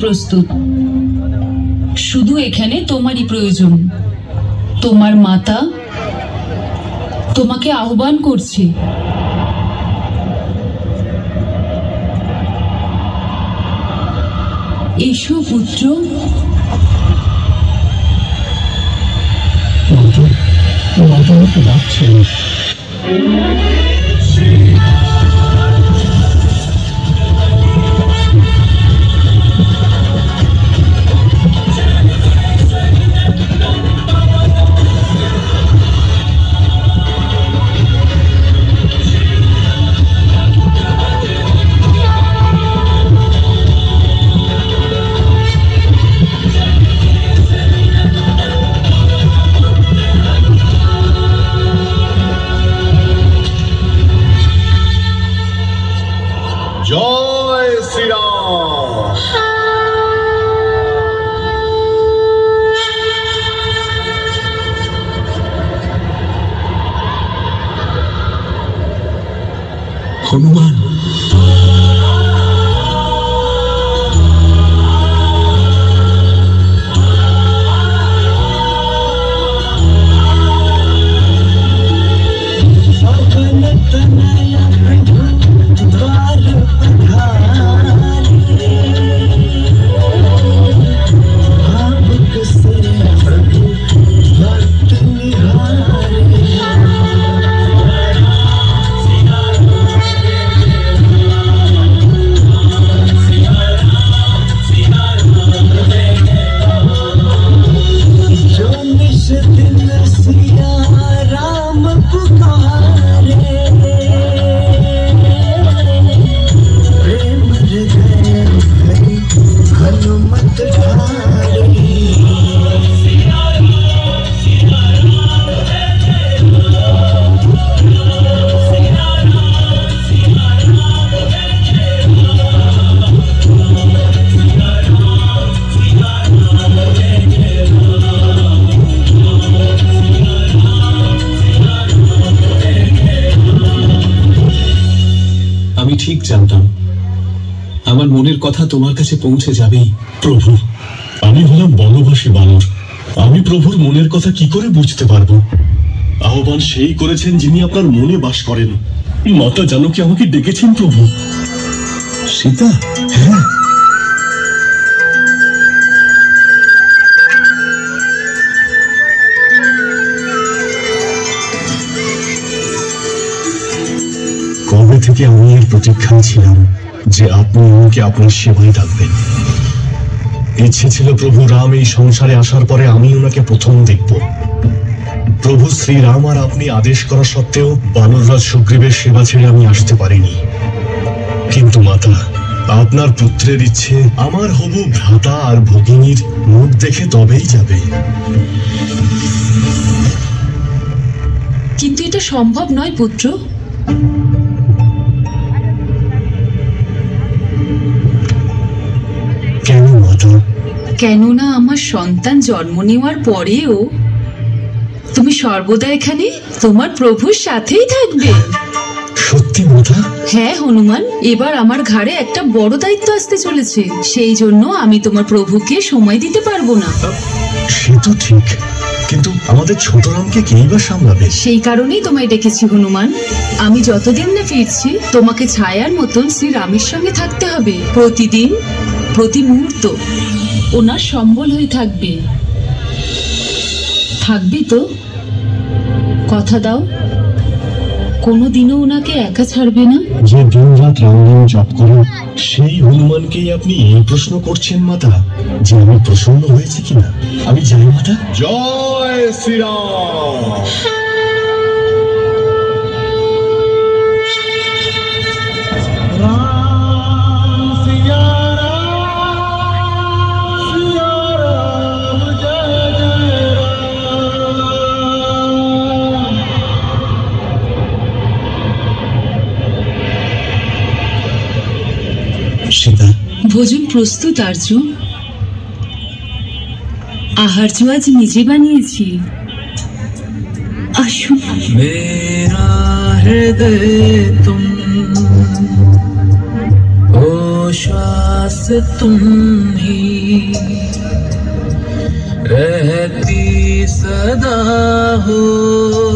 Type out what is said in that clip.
প্রস্তুত। শুধু এখানে তোমারই প্রয়োজন। তোমার মাতা তোমাকে আহ্বান করছে। এসো পুত্র। ডাকছেন। জয় শ্রীরাম। হনুমান, আমি ঠিক জানতাম আমার মনের কথা তোমার কাছে পৌঁছে যাবেই। প্রভু, আমি হলাম বনবাসী বানর। আমি প্রভুর মনের কথা কি করে বুঝতে পারবো? আহ্বান সেই করেছেন যিনি আপনার মনে বাস করেন। মাতা জানকী আমাকে ডেকেছেন প্রভু। সীতা? হ্যাঁ। কবে থেকে আমি এর প্রতীক্ষায় ছিলাম যে আপনি আমাকে আপনার সেবায় ডাকবেন। ইচ্ছে ছিল প্রভু রাম এই সংসারে আসার পরে আমি ওনাকে প্রথম দেখব। প্রভু শ্রীরাম আর আপনি আদেশ করা সত্ত্বেও বানররাজ সুগ্রীবের সেবা ছেড়ে আমি আসতে পারিনি। কিন্তু মাতা, আপনার পুত্রের ইচ্ছে আমার হবু ভ্রাতা আর ভগিনীর মুখ দেখে তবেই যাবে। কিন্তু এটা সম্ভব নয় পুত্র। কেন মাতা? কেননা আমার সন্তান জন্ম নেওয়ার পরেও তুমি সর্বদা এখানে তোমার প্রভুর সাথেই থাকবে। সত্যি মাতা? হ্যাঁ হনুমান, এবার আমার ঘাড়ে একটা বড় দায়িত্ব আসতে চলেছে। সেই জন্য আমি তোমার প্রভুকে সময় দিতে পারবো না। সে তো ঠিক, কিন্তু আমাদের ছোট রামকে কেই বা সামলাবে? সেই কারণেই তোমায় ডেকেছি হনুমান। আমি যতদিন না ফিরছি তোমাকে ছায়ার মতন শ্রীরামের সঙ্গে থাকতে হবে। প্রতিদিন, প্রতি মুহূর্ত ওনার সম্বল হয়ে থাকবে। থাকবি তো? কথা দাও কোনোদিনও ওনাকে একা ছাড়বে না। যে দিন রাত রাম নাম জপ করে সেই হনুমানকেই আপনি এই প্রশ্ন করছেন মাতা, যে আমি প্রসন্ন হয়েছি কিনা? আমি জানি মাতা। জয় শ্রীরাম। সীতা, ভোজন প্রস্তুত আর্য। আহার্য আজ নিজে বানিয়েছি। আসুন। मेरा हृदय तुम हो श्वास तुम ही रहती सदा हो।